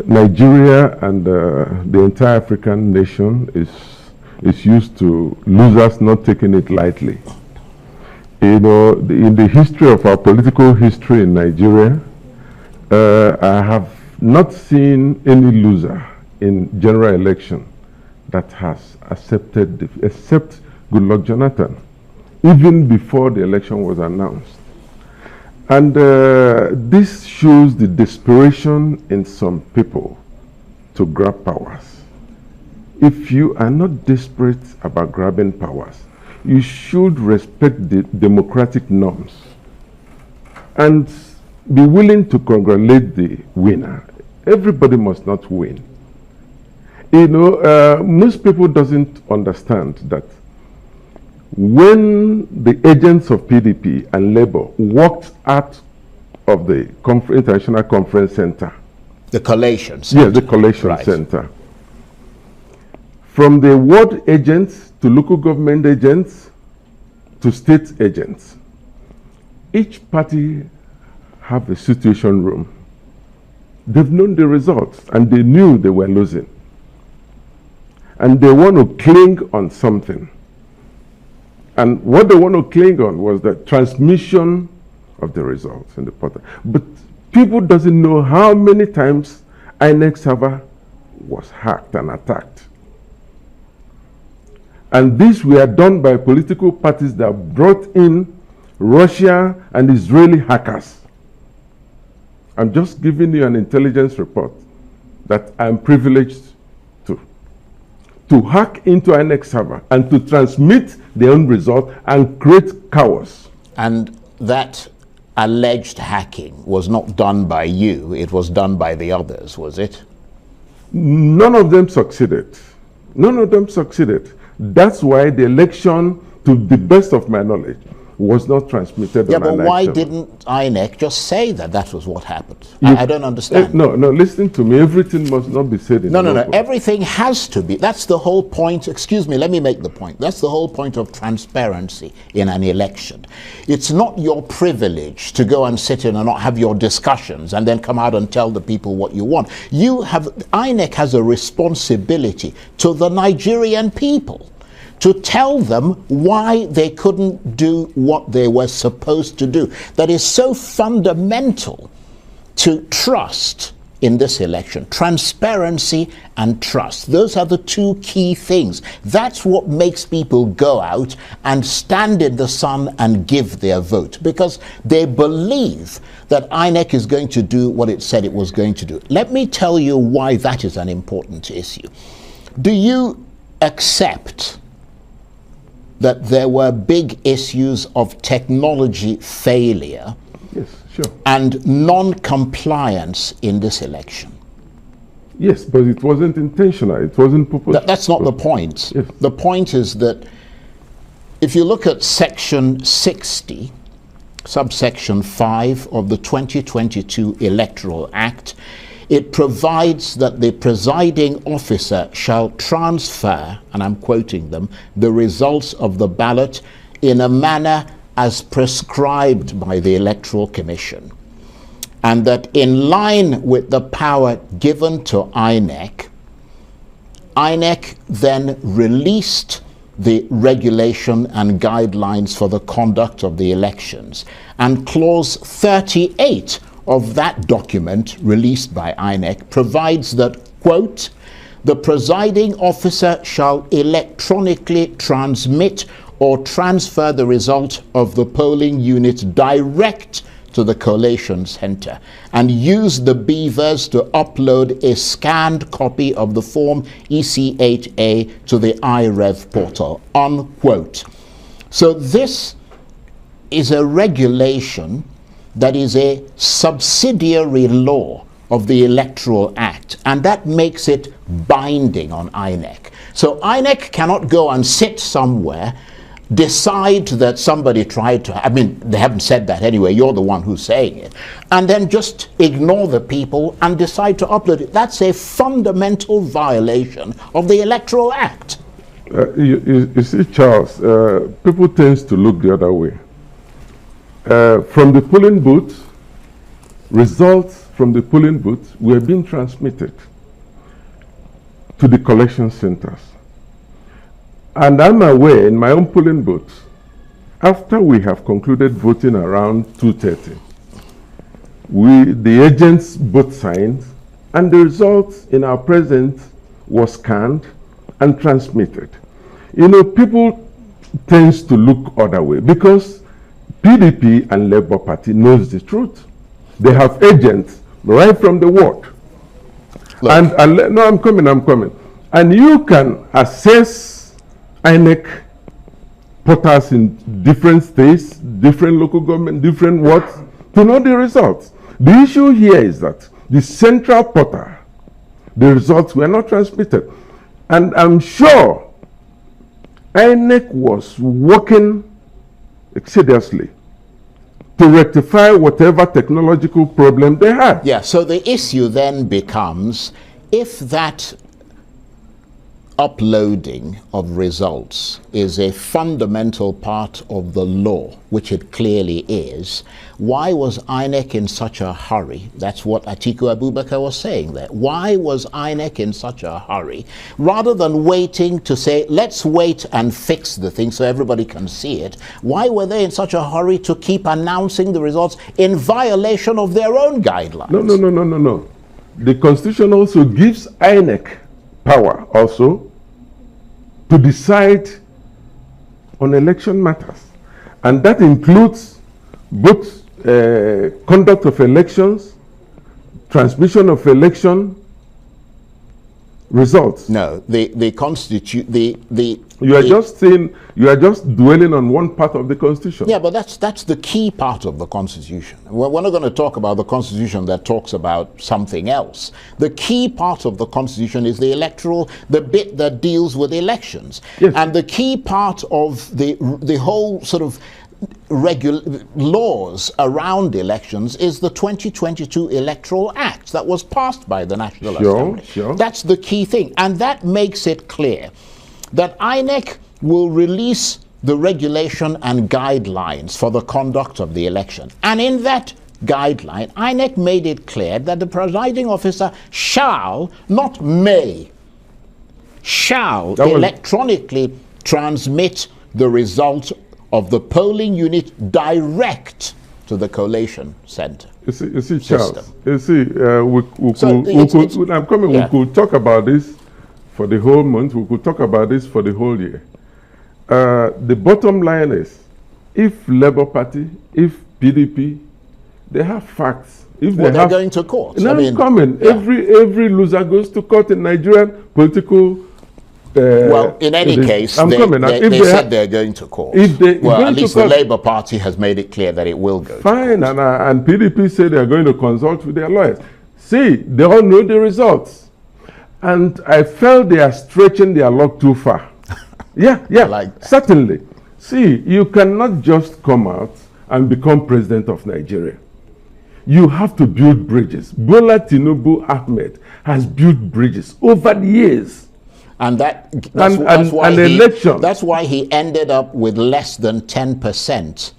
Nigeria and the entire African nation is used to losers not taking it lightly. You know, in the history of our political history in Nigeria, I have not seen any loser in general election that has accepted, except Goodluck Jonathan, even before the election was announced. And this shows the desperation in some people to grab powers. If you are not desperate about grabbing powers, you should respect the democratic norms and be willing to congratulate the winner. Everybody must not win. You know, most people doesn't understand that when the agents of PDP and Labour walked out of the International Conference Center. The collation center. Yes, the collation center. From the ward agents to local government agents to state agents, each party have a situation room. They've known the results and they knew they were losing. And they want to cling on something. And what they want to cling on was the transmission of the results in the portal. But people doesn't know how many times INEC server was hacked and attacked. And these were done by political parties that brought in Russia and Israeli hackers. I'm just giving you an intelligence report that I'm privileged to hack into INEC server and to transmit their own result and create chaos. And that alleged hacking was not done by you, it was done by the others, was it? None of them succeeded. None of them succeeded. That's why the election, to the best of my knowledge, was not transmitted. Yeah, but why didn't INEC just say that that was what happened? I don't understand. No, listen to me. Everything must not be said in the No. Everything has to be. That's the whole point. Excuse me, let me make the point. That's the whole point of transparency in an election. It's not your privilege to go and sit in and not have your discussions and then come out and tell the people what you want. INEC has a responsibility to the Nigerian people to tell them why they couldn't do what they were supposed to do. That is so fundamental to trust in this election. Transparency and trust. Those are the two key things. That's what makes people go out and stand in the sun and give their vote, because they believe that INEC is going to do what it said it was going to do. Let me tell you why that is an important issue. Do you accept that there were big issues of technology failure and non-compliance in this election? Yes, but it wasn't intentional. It wasn't purposeful. That's not the point. Yes. The point is that if you look at Section 60, subsection 5 of the 2022 Electoral Act, it provides that the presiding officer shall transfer, and I'm quoting them, the results of the ballot in a manner as prescribed by the Electoral Commission. And that in line with the power given to INEC, INEC then released the regulation and guidelines for the conduct of the elections. And clause 38 of that document released by INEC provides that, quote, the presiding officer shall electronically transmit or transfer the result of the polling unit direct to the collation center and use the beavers to upload a scanned copy of the form EC8A to the iRev portal, unquote. So this is a regulation that is a subsidiary law of the Electoral Act, and that makes it binding on INEC. So INEC cannot go and sit somewhere, decide that somebody tried to, I mean, they haven't said that anyway, you're the one who's saying it, and then just ignore the people and decide to upload it. That's a fundamental violation of the Electoral Act. You see, Charles, people tend to look the other way. From the polling booth, results from the polling booths were being transmitted to the collection centers. And I'm aware in my own polling booth, after we have concluded voting around 2:30, the agents both signed, and the results in our presence was scanned and transmitted. You know, people tends to look other way because PDP and Labour Party knows the truth. They have agents right from the ward. And no, I'm coming. And you can assess INEC portals in different states, different local government, different wards to know the results. The issue here is that the central portal, the results were not transmitted. And I'm sure INEC was working assiduously to rectify whatever technological problem they had. Yeah, so the issue then becomes, if that uploading of results is a fundamental part of the law, which it clearly is, why was INEC in such a hurry? That's what Atiku Abubakar was saying there. Why was INEC in such a hurry? Rather than waiting to say, let's wait and fix the thing so everybody can see it, why were they in such a hurry to keep announcing the results in violation of their own guidelines? No. The Constitution also gives INEC power also to decide on election matters. And that includes both conduct of elections, transmission of election results. No, you are just dwelling on one part of the Constitution. Yeah, but that's the key part of the Constitution. We're not going to talk about the Constitution that talks about something else. The key part of the Constitution is the bit that deals with elections. Yes. And the key part of the whole sort of laws around elections is the 2022 Electoral Act that was passed by the National Assembly. Sure. That's the key thing. And that makes it clear that INEC will release the regulation and guidelines for the conduct of the election. And in that guideline, INEC made it clear that the presiding officer shall, not may, shall electronically transmit the result of the polling unit direct to the collation center. You see, Charles. You see, we could talk about this for the whole month. We could talk about this for the whole year. The bottom line is, if Labour Party, if PDP, they have facts. If they're going to court. I'm coming. Yeah. Every loser goes to court in Nigerian political. Well, in any case, they said they're going to court. Well, at least the Labour Party has made it clear that it will go to court. And PDP say they're going to consult with their lawyers. See, they all know the results. And I felt they are stretching their luck too far. Yeah, certainly. See, you cannot just come out and become president of Nigeria. You have to build bridges. Bola Tinubu Ahmed has built bridges over the years. And that's why he ended up with less than 10%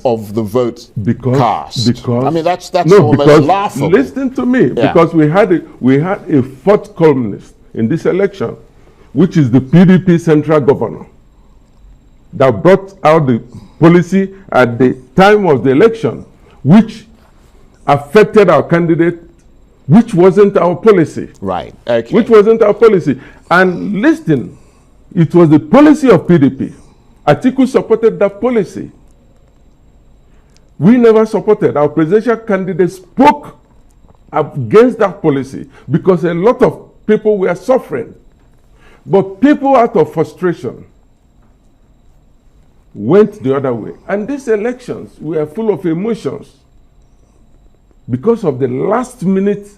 of the votes cast. I mean, that's almost laughable. Listen to me, because we had a fourth columnist in this election, which is the PDP central governor, that brought out the policy at the time of the election, which affected our candidate, which wasn't our policy. Right. Okay. Which wasn't our policy. And listen, it was the policy of PDP. Atiku supported that policy. We never supported. Our presidential candidate spoke against that policy because a lot of people were suffering. But people, out of frustration, went the other way. And these elections were full of emotions because of the last-minute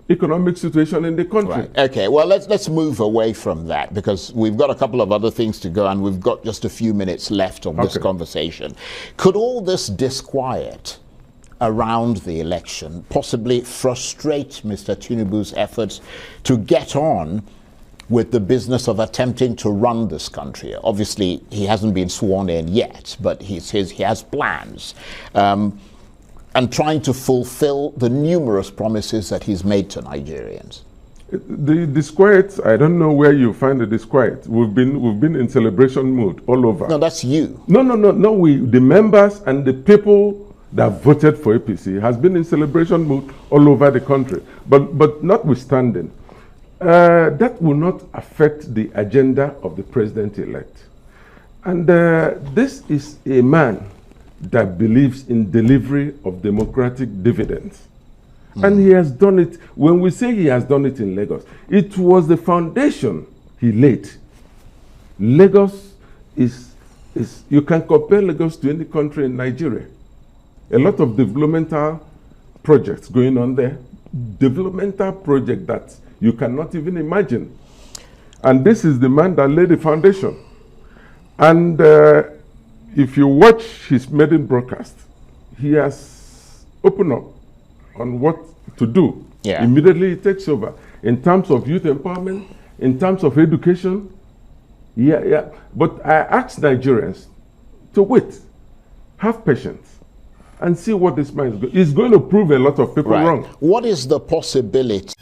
economic situation in the country. Right. Okay, well, let's move away from that because we've got a couple of other things to go and we've got just a few minutes left of this conversation. Could all this disquiet around the election possibly frustrate Mr. Tinubu's efforts to get on with the business of attempting to run this country? Obviously, he hasn't been sworn in yet, but he says he has plans. and trying to fulfill the numerous promises that he's made to Nigerians? The disquiet, I don't know where you find the disquiet. We've been in celebration mood all over. No, that's you. No. The members and the people that voted for APC has been in celebration mood all over the country. But notwithstanding, that will not affect the agenda of the president-elect. And this is a man that believes in delivery of democratic dividends. And he has done it. When we say he has done it in Lagos, it was the foundation he laid. Lagos is you can compare Lagos to any country in Nigeria. A lot of developmental projects going on there. Developmental project that you cannot even imagine. And this is the man that laid the foundation. And if you watch his maiden broadcast, he has opened up on what to do. Yeah. Immediately he takes over. In terms of youth empowerment, in terms of education, yeah. But I ask Nigerians to wait, have patience, and see what this man is going to prove a lot of people wrong. What is the possibility